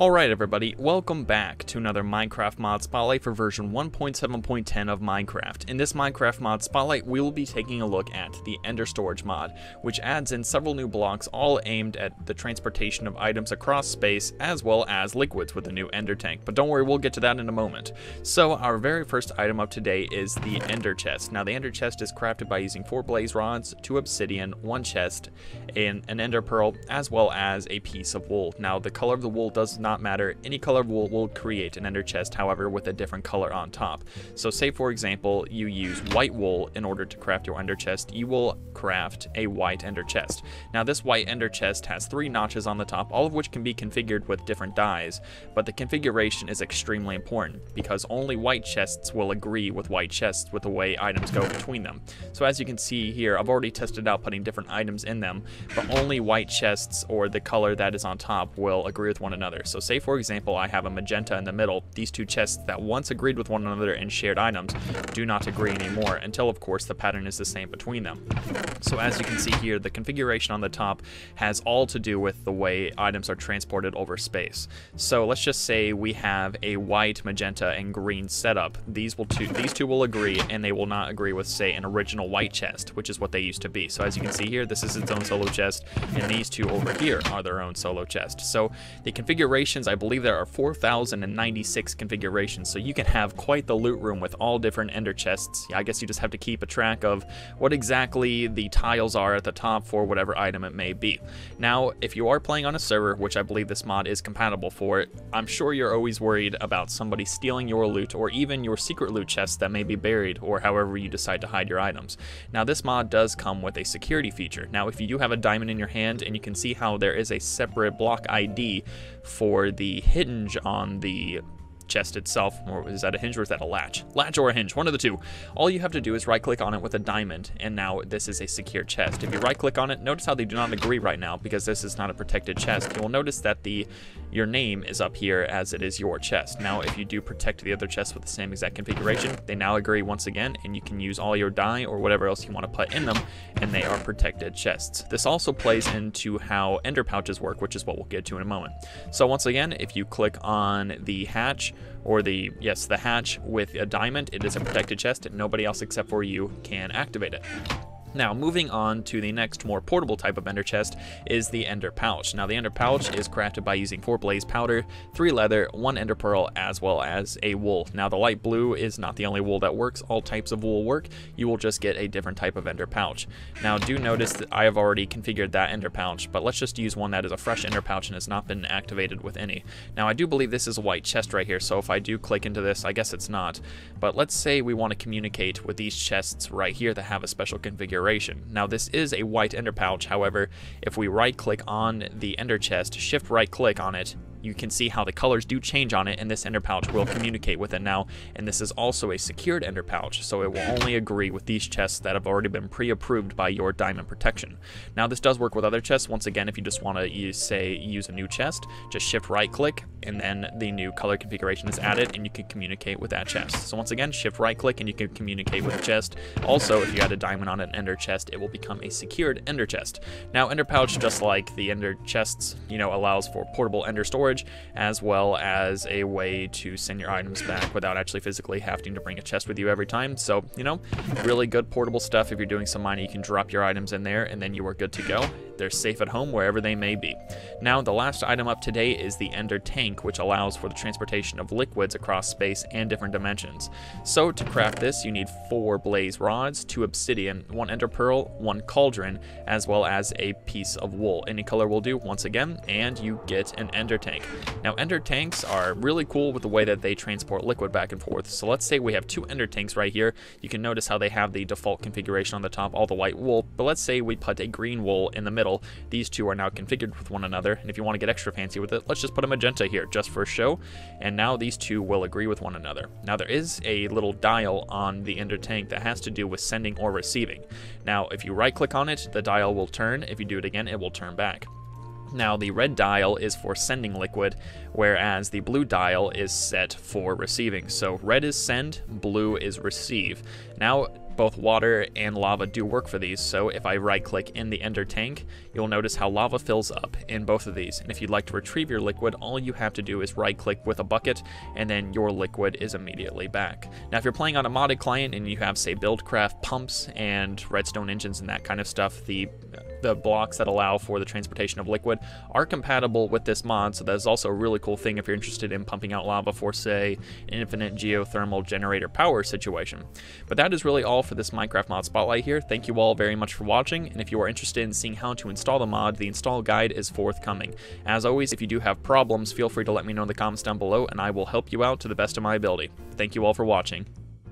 Alright everybody, welcome back to another Minecraft mod spotlight for version 1.7.10 of Minecraft. In this Minecraft mod spotlight, we will be taking a look at the Ender Storage mod, which adds in several new blocks all aimed at the transportation of items across space, as well as liquids with the new Ender tank. But don't worry, we'll get to that in a moment. So our very first item up today is the Ender chest. Now the Ender chest is crafted by using 4 blaze rods, 2 obsidian, 1 chest, and an Ender pearl, as well as a piece of wool. Now the color of the wool does not matter. Any color of wool will create an ender chest, however, with a different color on top. So say for example you use white wool in order to craft your ender chest, you will craft a white ender chest. Now this white ender chest has 3 notches on the top, all of which can be configured with different dyes, but the configuration is extremely important because only white chests will agree with white chests with the way items go between them. So as you can see here, I've already tested out putting different items in them, but only white chests or the color that is on top will agree with one another. So say for example I have a magenta in the middle. These 2 chests that once agreed with one another and shared items do not agree anymore until of course the pattern is the same between them. So as you can see here, the configuration on the top has all to do with the way items are transported over space. So let's just say we have a white, magenta, and green setup. These two will agree, and they will not agree with, say, an original white chest, which is what they used to be. So as you can see here, this is its own solo chest, and these 2 over here are their own solo chest. So the configurations, I believe there are 4,096 configurations, so you can have quite the loot room with all different ender chests. I guess you just have to keep a track of what exactly the tiles are at the top for whatever item it may be. Now, if you are playing on a server, which I believe this mod is compatible for, I'm sure you're always worried about somebody stealing your loot or even your secret loot chests that may be buried or however you decide to hide your items. Now, this mod does come with a security feature. Now, if you do have a diamond in your hand, and you can see how there is a separate block ID for the hinge on the chest itself, or is that a hinge or is that a latch? Latch or a hinge, one of the 2. All you have to do is right click on it with a diamond, and now this is a secure chest. If you right click on it, notice how they do not agree right now because this is not a protected chest. You will notice that your name is up here as it is your chest. Now if you do protect the other chests with the same exact configuration, they now agree once again, and you can use all your dye or whatever else you want to put in them, and they are protected chests. This also plays into how ender pouches work, which is what we'll get to in a moment. So once again, if you click on the hatch, or the hatch with a diamond, it is a protected chest and nobody else except for you can activate it. Now, moving on to the next more portable type of ender chest is the ender pouch. Now, the ender pouch is crafted by using 4 blaze powder, 3 leather, 1 ender pearl, as well as a wool. Now, the light blue is not the only wool that works. All types of wool work. You will just get a different type of ender pouch. Now, do notice that I have already configured that ender pouch, but let's just use one that is a fresh ender pouch and has not been activated with any. Now, I do believe this is a white chest right here, so if I do click into this, I guess it's not. But let's say we want to communicate with these chests right here that have a special configuration. Now this is a white ender pouch, however, if we right click on the ender chest, shift right click on it, you can see how the colors do change on it, and this ender pouch will communicate with it now, and this is also a secured ender pouch, so it will only agree with these chests that have already been pre-approved by your diamond protection. Now this does work with other chests. Once again, if you just want to use a new chest, just shift right click, and then the new color configuration is added, and you can communicate with that chest. So once again, shift right click and you can communicate with the chest. Also, if you add a diamond on an ender chest, it will become a secured ender chest. Now ender pouch, just like the ender chests, allows for portable ender storage, as well as a way to send your items back without actually physically having to bring a chest with you every time. So, really good portable stuff. If you're doing some mining, you can drop your items in there and then you are good to go. They're safe at home wherever they may be. Now, the last item up today is the ender tank, which allows for the transportation of liquids across space and different dimensions. So to craft this, you need 4 blaze rods, 2 obsidian, 1 ender pearl, 1 cauldron, as well as a piece of wool. Any color will do once again, and you get an ender tank. Now, ender tanks are really cool with the way that they transport liquid back and forth. So let's say we have 2 ender tanks right here. You can notice how they have the default configuration on the top, all the white wool, but let's say we put a green wool in the middle. These 2 are now configured with one another, and if you want to get extra fancy with it, let's just put a magenta here just for show, and now these 2 will agree with one another. Now, there is a little dial on the ender tank that has to do with sending or receiving. Now, if you right click on it, the dial will turn. If you do it again, it will turn back. Now, the red dial is for sending liquid, whereas the blue dial is set for receiving. So red is send, blue is receive. Now, Both water and lava do work for these, so if I right click in the ender tank, you'll notice how lava fills up in both of these. And if you'd like to retrieve your liquid, all you have to do is right click with a bucket and then your liquid is immediately back. Now if you're playing on a modded client and you have, say, Buildcraft pumps and redstone engines and that kind of stuff, the blocks that allow for the transportation of liquid are compatible with this mod, so that's also a really cool thing if you're interested in pumping out lava for, say, an infinite geothermal generator power situation. But that is really all for this Minecraft mod spotlight here. Thank you all very much for watching, and if you are interested in seeing how to install the mod, the install guide is forthcoming. As always, if you do have problems, feel free to let me know in the comments down below, and I will help you out to the best of my ability. Thank you all for watching.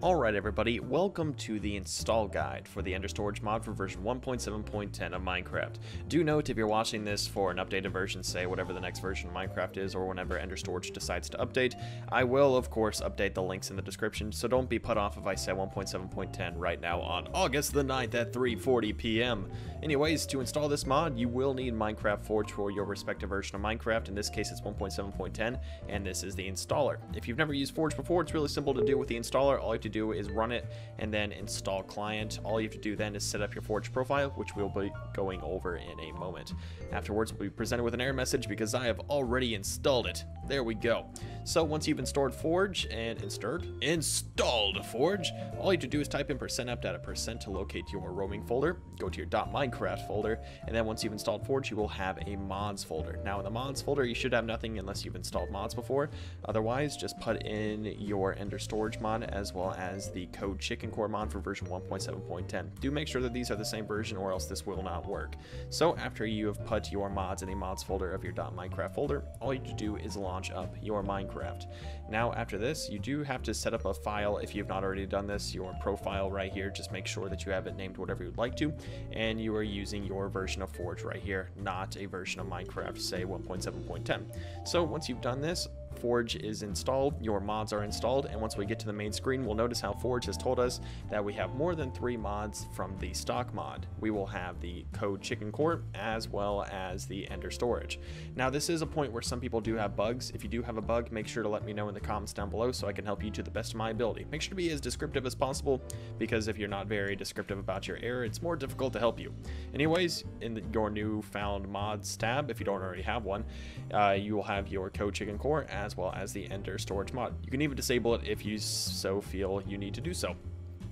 Alright everybody, welcome to the install guide for the Ender Storage mod for version 1.7.10 of Minecraft. Do note, if you're watching this for an updated version, say whatever the next version of Minecraft is, or whenever Ender Storage decides to update, I will of course update the links in the description, so don't be put off if I say 1.7.10 right now on August the 9th at 3:40 p.m. Anyways, to install this mod, you will need Minecraft Forge for your respective version of Minecraft. In this case, it's 1.7.10, and this is the installer. If you've never used Forge before, it's really simple to do with the installer. All you have to do is run it and then install client. All you have to do then is set up your Forge profile, which we'll be going over in a moment. Afterwards, we'll be presented with an error message because I have already installed it. There we go. So once you've installed Forge and installed Forge, all you have to do is type in %app to locate your roaming folder, go to your .minecraft folder, and then once you've installed Forge, you will have a mods folder. Now in the mods folder, you should have nothing unless you've installed mods before. Otherwise, just put in your Ender Storage mod as well as the code Chicken Core mod for version 1.7.10. Do make sure that these are the same version or else this will not work. So after you have put your mods in the mods folder of your .minecraft folder, all you have to do is launch up your Minecraft. Now after this, you do have to set up a file if you've not already done this, your profile right here. Just make sure that you have it named whatever you'd like to, and you are using your version of Forge right here, not a version of Minecraft, say 1.7.10. So once you've done this, Forge is installed, your mods are installed, and once we get to the main screen, we'll notice how Forge has told us that we have more than 3 mods from the stock mod. We will have the code Chicken Core as well as the Ender Storage. Now this is a point where some people do have bugs. If you do have a bug, make sure to let me know in the comments down below so I can help you to the best of my ability. Make sure to be as descriptive as possible, because if you're not very descriptive about your error, it's more difficult to help you. Anyways, in your newfound mods tab, if you don't already have one, you will have your code Chicken Core as well as the Ender Storage mod. You can even disable it if you so feel you need to do so.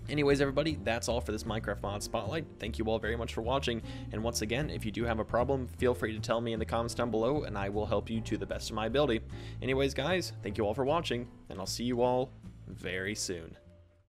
Anyways, everybody, that's all for this Minecraft mod spotlight. Thank you all very much for watching, and once again, if you do have a problem, feel free to tell me in the comments down below and I will help you to the best of my ability. Anyways, guys, thank you all for watching, and I'll see you all very soon.